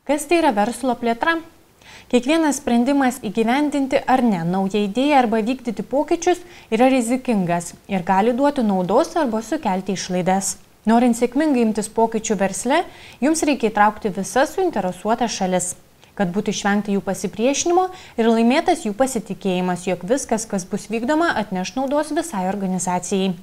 Kas tai yra verslo plėtra? Kiekvienas sprendimas įgyvendinti ar ne naują idėją arba vykdyti pokyčius yra rizikingas ir gali duoti naudos arba sukelti išlaidas. Norint sėkmingai imtis pokyčių versle, jums reikia įtraukti visas suinteresuotas šalis, kad būtų išvengta jų pasipriešinimo ir laimėtas jų pasitikėjimas, jog viskas, kas bus vykdoma, atneš naudos visai organizacijai.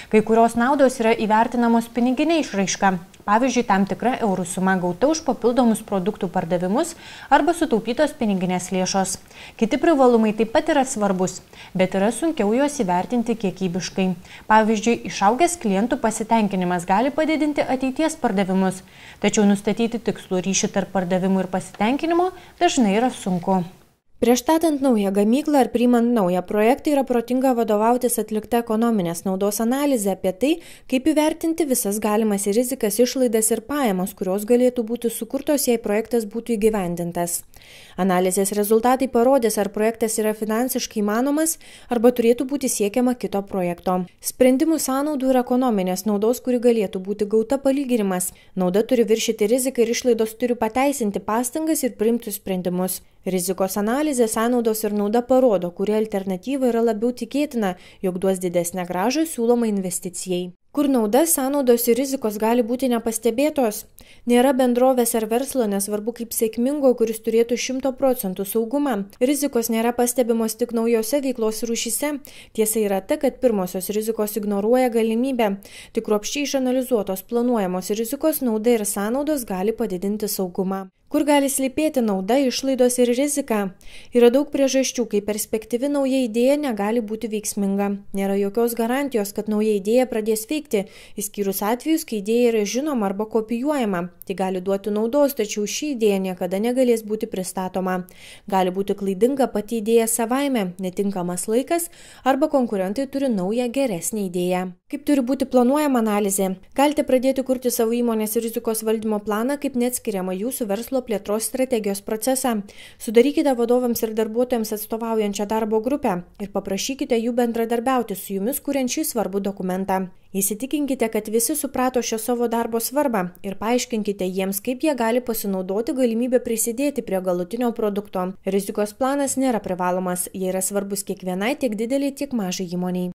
Kai kurios naudos yra įvertinamos piniginė išraiška, pavyzdžiui, tam tikra eurų suma gauta už papildomus produktų pardavimus arba sutaupytos piniginės lėšos. Kiti privalumai taip pat yra svarbus, bet yra sunkiau juos įvertinti kiekybiškai. Pavyzdžiui, išaugęs klientų pasitenkinimas gali padidinti ateities pardavimus, tačiau nustatyti tikslų ryšį tarp pardavimų ir pasitenkinimo dažnai yra sunku. Prieš statant naują gamyklą ar priimant naują projektą yra protinga vadovautis atlikta ekonominės naudos analizė apie tai, kaip įvertinti visas galimas rizikas, išlaidas ir pajamas, kurios galėtų būti sukurtos, jei projektas būtų įgyvendintas. Analizės rezultatai parodys, ar projektas yra finansiškai įmanomas arba turėtų būti siekiama kito projekto. Sprendimų sąnaudų ir ekonominės naudos, kuri galėtų būti gauta, palyginimas. Nauda turi viršyti riziką ir išlaidos turi pateisinti pastangas ir priimtus sprendimus. Rizikos analizė, sąnaudos ir nauda parodo, kuri alternatyva yra labiau tikėtina, jog duos didesnę grąžą siūlomai investicijai. Kur nauda, sąnaudos ir rizikos gali būti nepastebėtos. Nėra bendrovės ar verslo, nesvarbu kaip sėkmingo, kuris turėtų 100% saugumą. Rizikos nėra pastebimos tik naujose veiklos rūšyse. Tiesa yra ta, kad pirmosios rizikos ignoruoja galimybę. Tik kruopščiai išanalizuotos planuojamos rizikos, nauda ir sąnaudos gali padidinti saugumą. Kur gali slypėti nauda, išlaidos ir rizika? Yra daug priežasčių, kai perspektyvi nauja idėja negali būti veiksminga. Nėra jokios garantijos, kad nauja idėja pradės veikti, išskyrus atvejus, kai idėja yra žinoma arba kopijuojama. Tai gali duoti naudos, tačiau ši idėja niekada negalės būti pristatoma. Gali būti klaidinga pati idėja savaime, netinkamas laikas arba konkurentai turi naują geresnę idėją. Kaip turi būti planuojama analizė? Galite pradėti kurti savo įmonės rizikos valdymo planą kaip neatskiriamą jūsų verslo plėtros strategijos procesą. Sudarykite vadovams ir darbuotojams atstovaujančią darbo grupę ir paprašykite jų bendradarbiauti su jumis, kuriant šį svarbų dokumentą. Įsitikinkite, kad visi suprato šio savo darbo svarbą ir paaiškinkite jiems, kaip jie gali pasinaudoti galimybę prisidėti prie galutinio produkto. Rizikos planas nėra privalomas, jie yra svarbus kiekvienai tiek dideliai, tiek mažai įmoniai.